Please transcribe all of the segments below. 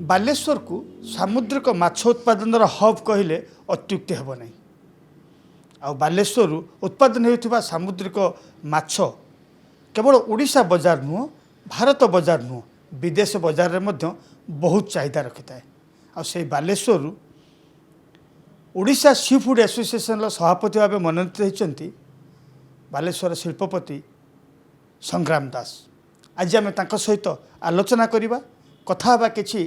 बालेश्वर को सामुद्रिक माछ उत्पादन हब कहले अत्युक्ति हेब नहीं। आ बालेश्वर उत्पादन होता सामुद्रिक माछ केवल ओडिशा बजार नुह, भारत बजार नुह, विदेश बजार में बहुत चाहिदा रखि थाए। आ से Baleshwar Odisha sea food association सभापति भाव मनोनीत होती बालेश्वर शिल्पपति संग्राम दास। आज आम सहित आलोचना करवा कथा कि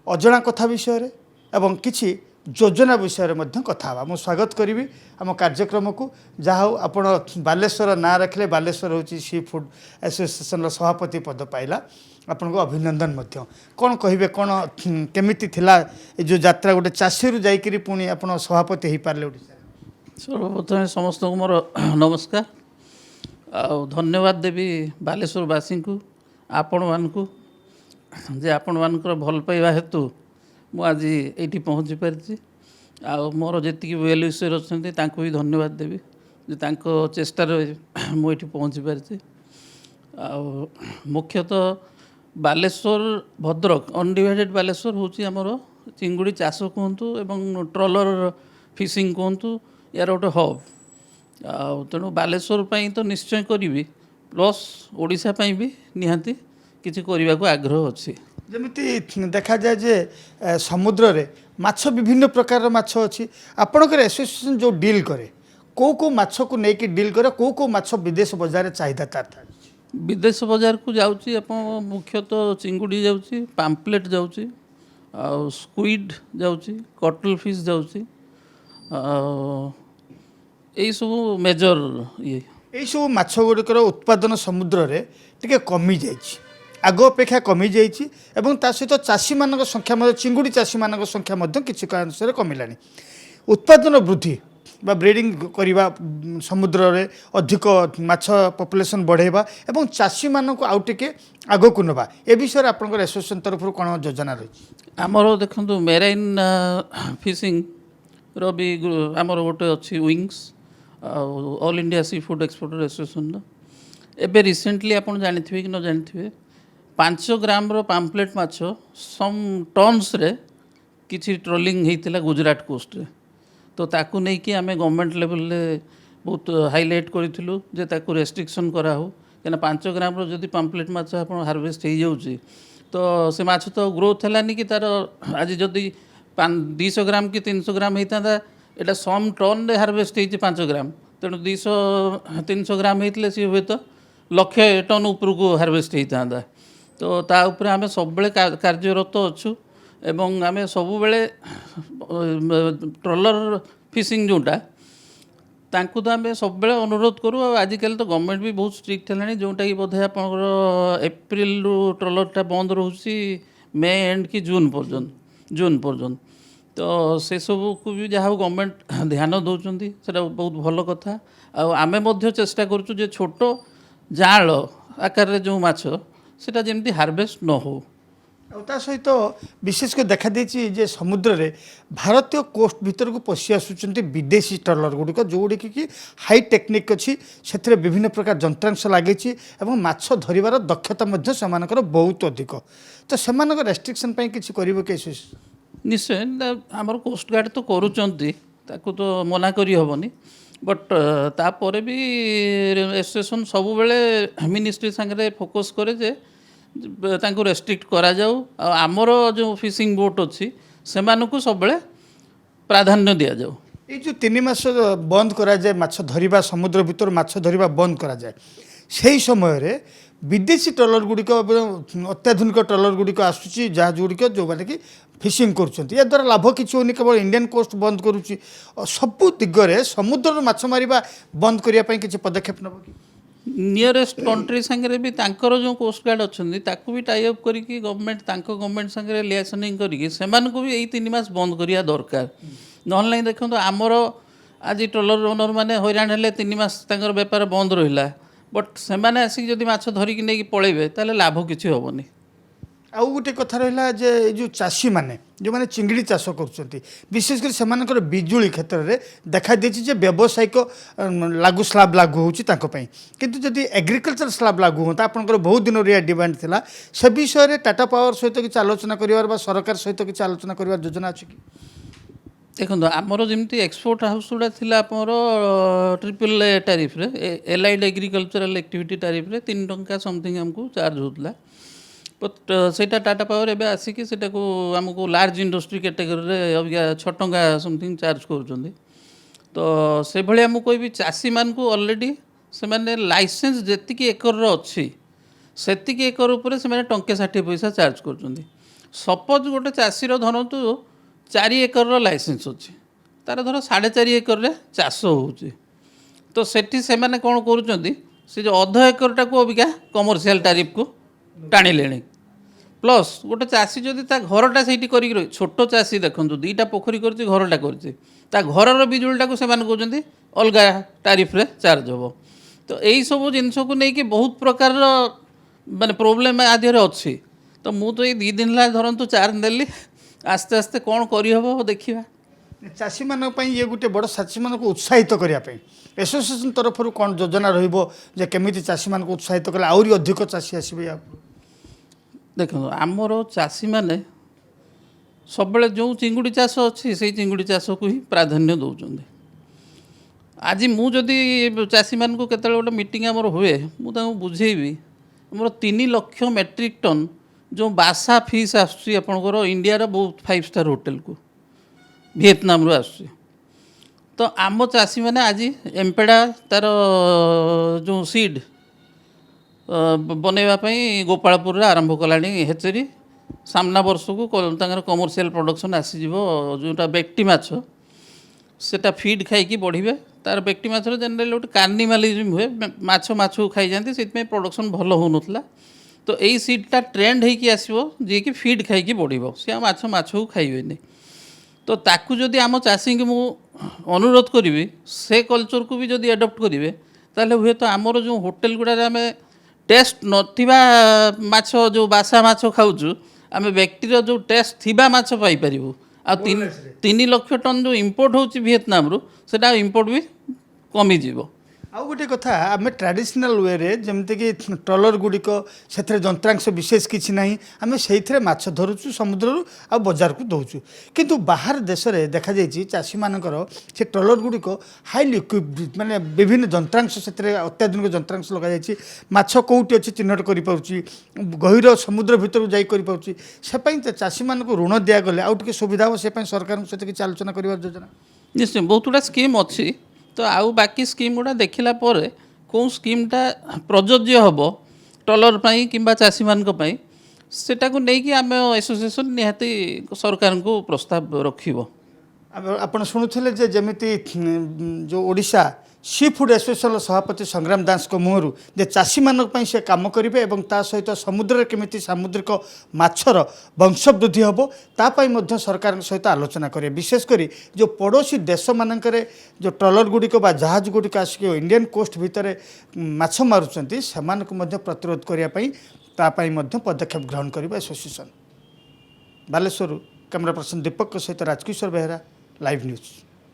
अजଣା कथा विषय एवं किछि योजना विषय में कथा। मु स्वागत करी आम कार्यक्रम को जहाँ आपण बालेश्वर ना रखिले बालेश्वर हूँ सी फूड एसोसिएशन सभापति पद पाइला आपन को अभिनंदन मध्य। कौन कहे कौन केमिति थिला जो यात्रा गोटे चाषी रू जाइकरी पुणी आपण सभापति हो पारे ओडिशा। सर्वप्रथम समस्त को मोर नमस्कार आ धन्यवाद देवी बालेश्वरवासी को आपण मानकु जे आपण मानकर भल पाइबा हेतु मु आज ये पहुँची पारी। आ मोर जी वेल विषय अच्छा तांको भी धन्यवाद देवी जे तांको चेष्टार मु ये पहुँची पारी। आ मुख्यतः बालेश्वर भद्रक अनडिवाइडेड बालेश्वर हूँ आमर चिंगुड़ी चाष कहतु एवं ट्रलर फिशिंग कहतु यार गोटे हब। तेणु बालेश्वर तो निश्चय करी प्लस ओडिशा भी निहाती किसी करने को आग्रह अच्छी। जमिति देखा जाए जे समुद्र रे माछ विभिन्न प्रकार माछ अच्छी आपणकर एसोसिएशन जो डील करे को माछ को लेकिन डील करे को माछ विदेश बाजार चाहिदा तार विदेश बाजार को जाऊँगी आप मुख्यतः चिंगुड़ी जाऊँगी, पाम्पलेट जाऊँगी, स्क्विड जाऊँगी, कटल फिश जाऊँगी, यही सब मेजर ये सब माछ गुड़िकर उत्पादन समुद्र रे टिके कमी जाइछि, आग अपेक्षा कमी जाइछि एवं ता सहित चाषी मानक संख्या चिंगुड़ी चाषी मानक संख्या किसी कारणसरे कमिलानी। उत्पादन वृद्धि बा ब्रीडिंग करवा समुद्र रे अधिक माछ पॉपुलेशन बढ़ेबा एवं चाषी मानक आउ टिके आगो को नबा ए विषय आपनकर एसोसिएशन तरफ कोन योजना रही? आमर देखंतु मेराइन फिशिंग रो भी आमर गोटे अच्छी wings all India sea food exporter association एबे रिसेंटली आपन जानिथिबे कि न जानिथिबे 5 ग्राम रो पाम्पलेट माछ सम टन्स रे किछि ट्रोलिंग हेतिला गुजरात कोस्ट रे। तो ताकू नहीं कि आमे गवर्नमेंट लेवल ले बहुत हाईलाइट करिथिलु जे ताकू रेस्ट्रिक्शन करा हो केना 5 ग्राम रो जदी पाम्पलेट माछ आपन हार्वेस्ट हे जाउची तो से माछ तो ग्रोथ हेलानी कि तार आज जदी 200 ग्राम कि 300 ग्राम हेता एटा सम टन रे हार्वेस्ट हेछि 5 ग्राम तेणु 200-300 ग्राम हेतले सी हुए तो लक्ष टन ऊपर को हार्वेस्ट हेता। तो ता ऊपर आमे सब बेले कार्यरत अच्छु एवं आमे सब बेले ट्रलर फिशिंग जोटा तांकु तो आमे सब बेले अनुरोध करूँ। आजिकल तो गवर्नमेंट भी बहुत स्ट्रिक्ट है जोटा कि बोधे आपंकर एप्रिल ट्रलरटा बंद रोचे मे एंड कि जून पर्यंत तो से सब को भी जहाँ गवर्नमेंट ध्यान दौरान से बहुत भल कथा। आमे मध्य चेष्टा करूँ जे छोट जाल आकार जो माछ सेटा जेमती हार्वेस्ट न हो। सहित विशेषकर देखा देछि जे समुद्र रे भारतीय कोस्ट भीतर को पशि आसुचंती विदेशी ट्रलर गुड़िक जोड़ी कि हाई टेक्निक अच्छी से विभिन्न प्रकार जंत्रांश लगे एवं माछ धरिबार दक्षता मध्य सेमानकर बहुत अधिक। तो सेमानकर रेस्ट्रिक्शन पई किछि करिवो के? निश्चय आमर कोस्ट गार्ड तो करूचंती ताकू तो मना करी हबनी बट तापर भी एसोसिएशन सब बेले मिनिस्ट्री संगे फोकस करे जे तांको रेस्ट्रिक्ट करा जाऊ। आमर जो फिशिंग बोट अच्छी से सब बेले प्राधान्य दिया जाऊ। ये जो 3 मास बंद करा जाए माछ धरिबा समुद्र भीतर माछ धरिबा बंद करा जाए सही समय रे विदेशी ट्रलर गुड़िक अत्याधुनिक ट्रलर गुड़िक आसूची जहाज गुड़िक जो मैंने कि फिशिंग करुँच या द्वारा लाभ किसी होनी केवल इंडियन कोस्ट बंद करुच्ची सबु दिगरे समुद्र माछ मारिबा बंद करने किसी पदक्षेप नब कि? नियरेस्ट कंट्री संगे भी तांकर जो कोस्ट गार्ड अच्छी ताकू भी टाई अप करिकी गवर्नमेंट संगे लिएसनिंग करिकी सेमानकु भी यही 3 मास बंद करिया दरकार। नहले नहीं देखो आमर आज ट्रलर ओनर मैंने हैरान हेले 3 मास तांकर बेपार बंद रहिला बट सेमाने आसिक जदि माछ धरिकी नहीं पळेबे ताले लाभ किछि होबनी। ଆଉ ଗୋଟେ କଥା ରହିଲା ଯେ ଏଇ ଯେଉଁ ଚାଷୀମାନେ ଯେଉଁମାନେ ଚିଙ୍ଗିଡ଼ି ଚାଷ କରୁଛନ୍ତି ବିଶେଷ କରି ସେମାନଙ୍କର ବିଜୁଳି କ୍ଷେତ୍ରରେ ଦେଖାଦେଇଛି ଯେ ବ୍ୟବସାୟିକ ସ୍ଲାବ୍ ଲାଗୁ ହେଉଛି ତାଙ୍କ ପାଇଁ କିନ୍ତୁ ଯଦି ଏଗ୍ରିକଲଚର ସ୍ଲାବ୍ ଲାଗୁ ହୁଅନ୍ତା ଆପଣଙ୍କର ବହୁତ ଦିନରୁ ଏହା ଡିମାଣ୍ଡ ଥିଲା ସେ ବିଷୟରେ ଟାଟା ପାୱାର ସହିତ କିଛି ଆଲୋଚନା କରିବାର ବା ସରକାର ସହିତ କିଛି ଆଲୋଚନା କରିବାର ଯୋଜନା ଅଛି କି? ଦେଖନ୍ତୁ ଆମର ଯେମିତି ଏକ୍ସପୋର୍ଟ ହାଉସ୍ ଗୁଡ଼ା ଥିଲା ଆମର AAA ଟାରିଫ୍ରେ ଏଲାଇଡ୍ ଏଗ୍ରିକଲଚରାଲ ଆକ୍ଟିଭିଟି ଟାରିଫ୍ରେ 3 ଟଙ୍କା ସମଥିଙ୍ଗ ଆମକୁ ଚାର୍ଜ ହେଉଥିଲା ବଟ୍ ସେଇଟା ଟାଟା ପାୱାର ଏବେ ଆସିକି ସେଟାକୁ ଆମକୁ ଲାର୍ଜ ଇଣ୍ଡଷ୍ଟ୍ରି କ୍ୟାଟେଗୋରୀରେ ଅବିକା 6 ଟଙ୍କା ସମଥିଙ୍ଗ ଚାର୍ଜ କରୁଛନ୍ତି। ତ ସେଭଳିଆ ମୁଁ କହିବି ଚାଷୀମାନଙ୍କୁ ଅଲରେଡ଼ି ସେମାନେ ଲାଇସେନ୍ସ ଯେତିକି ଏକରର ଅଛି ସେତିକି ଏକର ଉପରେ ସେମାନେ ଟଙ୍କେ 60 ପଇସା ଚାର୍ଜ କରୁଛନ୍ତି। ସପୋଜ୍ ଗୋଟେ ଚାଷୀର ଧରନ୍ତୁ 4 ଏକରର ଲାଇସେନ୍ସ ଅଛି, ତାର ଧର 4.5 ଏକରରେ ଚାଷ ହେଉଛି, ତ ସେଠି ସେମାନେ କ'ଣ କରୁଛନ୍ତି ସେ ଯେଉଁ ଅଧ ଏକରଟାକୁ ଅବିକା କମର୍ସିଆଲ ଟାରିଫକୁ ଟାଣିଲେଣି। ପ୍ଲସ୍ ଗୋଟେ ଚାଷୀ ଯଦି ତା ଘରଟା ସେଇଠି କରିକି ରହି ଛୋଟ ଚାଷୀ ଦେଖନ୍ତୁ 2ଟା ପୋଖରୀ କରିଛି ଘରଟା କରିଛି ତା ଘରର ବିଜୁଳିଟାକୁ ସେମାନେ କହୁଛନ୍ତି ଅଲଗା ଟାରିଫ୍ରେ ଚାର୍ଜ ହେବ। ତ ଏଇସବୁ ଜିନିଷକୁ ନେଇକି ବହୁତ ପ୍ରକାରର ମାନେ ପ୍ରୋବ୍ଲେମ୍ ଆ ଦେହରେ ଅଛି। ତ ମୁଁ ତ ଏଇ 2 ଦିନ ହେଲା ଧରନ୍ତୁ ଚାର୍ଜ ଦେଲି, ଆସ୍ତେ ଆସ୍ତେ କ'ଣ କରିହେବ ଦେଖିବା। ଚାଷୀମାନଙ୍କ ପାଇଁ ଇଏ ଗୋଟେ ବଡ଼ ଚାଷୀମାନଙ୍କୁ ଉତ୍ସାହିତ କରିବା ପାଇଁ ଆସୋସିଏସନ୍ ତରଫରୁ କ'ଣ ଯୋଜନା ରହିବ ଯେ କେମିତି ଚାଷୀମାନଙ୍କୁ ଉତ୍ସାହିତ କଲେ ଆହୁରି ଅଧିକ ଚାଷୀ ଆସିବେ? ଦେଖନ୍ତୁ ଆମର ଚାଷୀମାନେ ସବୁବେଳେ ଯେଉଁ ଚିଙ୍ଗୁଡ଼ି ଚାଷ ଅଛି ସେଇ ଚିଙ୍ଗୁଡ଼ି ଚାଷକୁ ହିଁ ପ୍ରାଧାନ୍ୟ ଦେଉଛନ୍ତି। ଆଜି ମୁଁ ଯଦି ଚାଷୀମାନଙ୍କୁ କେତେବେଳେ ଗୋଟେ ମିଟିଂ ଆମର ହୁଏ ମୁଁ ତାଙ୍କୁ ବୁଝେଇବି ଆମର 3 ଲକ୍ଷ ମେଟ୍ରିକ୍ ଟନ୍ ଯେଉଁ ବାସା ଫିସ୍ ଆସୁଛି ଆପଣଙ୍କର ଇଣ୍ଡିଆର ବହୁତ 5 ଷ୍ଟାର ହୋଟେଲକୁ ଭିଏତନାମରୁ ଆସୁଛି। ତ ଆମ ଚାଷୀମାନେ ଆଜି ଏମ୍ପେଡ଼ା ତାର ଯେଉଁ ସିଡ୍ ବନେଇବା ପାଇଁ ଗୋପାଳପୁରରେ ଆରମ୍ଭ କଲାଣି ହେଚେରୀ। ସାମ୍ନା ବର୍ଷକୁ ତାଙ୍କର କମର୍ସିଆଲ ପ୍ରଡକ୍ସନ୍ ଆସିଯିବ ଯେଉଁଟା ବେକ୍ଟି ମାଛ ସେଟା ଫିଡ୍ ଖାଇକି ବଢ଼ିବେ। ତାର ବେକ୍ଟି ମାଛର ଜେନେରାଲି ଗୋଟେ କାର୍ନିମାଲିଜିମ୍ ହୁଏ, ମାଛକୁ ଖାଇଯାଆନ୍ତି, ସେଥିପାଇଁ ପ୍ରଡକ୍ସନ୍ ଭଲ ହେଉନଥିଲା। ତ ଏଇ ସିଡ୍ଟା ଟ୍ରେଣ୍ଡ ହେଇକି ଆସିବ ଯିଏକି ଫିଡ୍ ଖାଇକି ବଢ଼ିବ, ସେ ଆଉ ମାଛକୁ ଖାଇବେନି। ତ ତାକୁ ଯଦି ଆମ ଚାଷୀଙ୍କୁ ମୁଁ ଅନୁରୋଧ କରିବି ସେ କଲଚରକୁ ବି ଯଦି ଆଡପ୍ଟ କରିବେ ତାହେଲେ ହୁଏତ ଆମର ଯେଉଁ ହୋଟେଲ ଗୁଡ଼ାରେ ଆମେ ଟେଷ୍ଟ ନଥିବା ମାଛ ଯେଉଁ ବାସା ମାଛ ଖାଉଛୁ ଆମେ ବ୍ୟକ୍ତିର ଯେଉଁ ଟେଷ୍ଟ ଥିବା ମାଛ ପାଇପାରିବୁ। ଆଉ 3 ଲକ୍ଷ ଟନ୍ ଯେଉଁ ଇମ୍ପୋର୍ଟ ହେଉଛି ଭିଏତନାମରୁ ସେଟା ଇମ୍ପୋର୍ଟ ବି କମିଯିବ। ଆଉ ଗୋଟେ କଥା ଆମେ ଟ୍ରାଡିସନାଲ ୱେରେ ଯେମିତିକି ଟ୍ରଲର ଗୁଡ଼ିକ ସେଥିରେ ଯନ୍ତ୍ରାଂଶ ବିଶେଷ କିଛି ନାହିଁ, ଆମେ ସେଇଥିରେ ମାଛ ଧରୁଛୁ ସମୁଦ୍ରରୁ ଆଉ ବଜାରକୁ ଦେଉଛୁ। କିନ୍ତୁ ବାହାର ଦେଶରେ ଦେଖାଯାଇଛି ଚାଷୀମାନଙ୍କର ସେ ଟ୍ରଲର ଗୁଡ଼ିକ ହାଇଲି ଇକ୍ୱିପ୍ଡ, ମାନେ ବିଭିନ୍ନ ଯନ୍ତ୍ରାଂଶ ସେଥିରେ ଅତ୍ୟାଧୁନିକ ଯନ୍ତ୍ରାଂଶ ଲଗାଯାଇଛି, ମାଛ କେଉଁଠି ଅଛି ଚିହ୍ନଟ କରିପାରୁଛି, ଗଭୀର ସମୁଦ୍ର ଭିତରକୁ ଯାଇ କରିପାରୁଛି। ସେ ପାଇଁ ଚାଷୀମାନଙ୍କୁ ଋଣ ଦିଆଗଲେ ଆଉ ଟିକେ ସୁବିଧା ହେବ, ସେ ପାଇଁ ସରକାରଙ୍କ ସହିତ କିଛି ଆଲୋଚନା କରିବାର ଯୋଜନା? ନିଶ୍ଚୟ ବହୁତ ଗୁଡ଼ା ସ୍କିମ୍ ଅଛି। ତ ଆଉ ବାକି ସ୍କିମ୍ ଗୁଡ଼ା ଦେଖିଲା ପରେ କେଉଁ ସ୍କିମ୍ଟା ପ୍ରଯୋଜ୍ୟ ହେବ ଟ୍ରଲର ପାଇଁ କିମ୍ବା ଚାଷୀମାନଙ୍କ ପାଇଁ ସେଟାକୁ ନେଇକି ଆମେ ଆସୋସିଏସନ୍ ନିହାତି ସରକାରଙ୍କୁ ପ୍ରସ୍ତାବ ରଖିବ। ଆପଣ ଶୁଣୁଥିଲେ ଯେ ଯେମିତି ଯେଉଁ ଓଡ଼ିଶା ସି ଫୁଡ୍ ଆସୋସିଏସନ୍ର ସଭାପତି ସଂଗ୍ରାମ ଦାସଙ୍କ ମୁହଁରୁ ଯେ ଚାଷୀମାନଙ୍କ ପାଇଁ ସେ କାମ କରିବେ ଏବଂ ତା ସହିତ ସମୁଦ୍ରରେ କେମିତି ସାମୁଦ୍ରିକ ମାଛର ବଂଶବୃଦ୍ଧି ହେବ ତା ପାଇଁ ମଧ୍ୟ ସରକାରଙ୍କ ସହିତ ଆଲୋଚନା କରିବେ। ବିଶେଷ କରି ଯେଉଁ ପଡ଼ୋଶୀ ଦେଶମାନଙ୍କରେ ଯେଉଁ ଟ୍ରଲର ଗୁଡ଼ିକ ବା ଜାହାଜ ଗୁଡ଼ିକ ଆସିକି ଇଣ୍ଡିଆନ୍ କୋଷ୍ଟ ଭିତରେ ମାଛ ମାରୁଛନ୍ତି ସେମାନଙ୍କୁ ମଧ୍ୟ ପ୍ରତିରୋଧ କରିବା ପାଇଁ ତା ପାଇଁ ମଧ୍ୟ ପଦକ୍ଷେପ ଗ୍ରହଣ କରିବ ଆସୋସିଏସନ୍। ବାଲେଶ୍ୱରରୁ କ୍ୟାମେରା ପର୍ସନ ଦୀପକଙ୍କ ସହିତ ରାଜକିଶୋର ବେହେରା, ଲାଇଭ୍ ନ୍ୟୁଜ୍।